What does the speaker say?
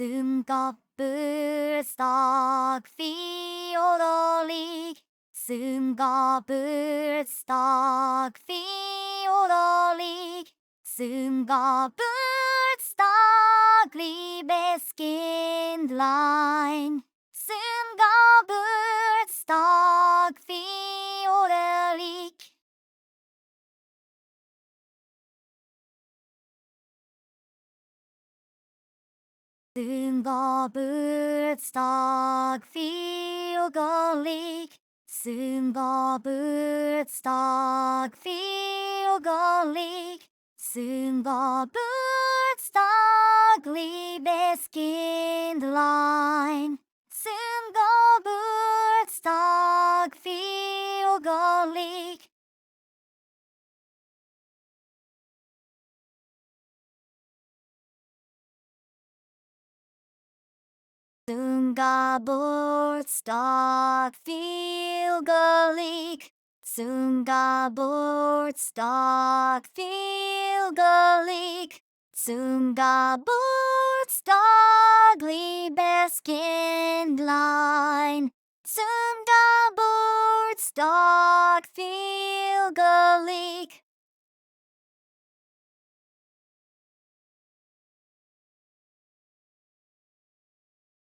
Synkopurstak fiololik, synkopurstak fiololik, synkopurstak liebeskindlein, synkopurstak fiololik. Synkopurstak fiololik, synkopurstak fiololik, synkopurstak liebeskindlein, synkopurstak fiololik. Synkopurstak fiololik, synkopurstak fiololik, synkopurstak liebeskindlein, synkopurstak fiololik.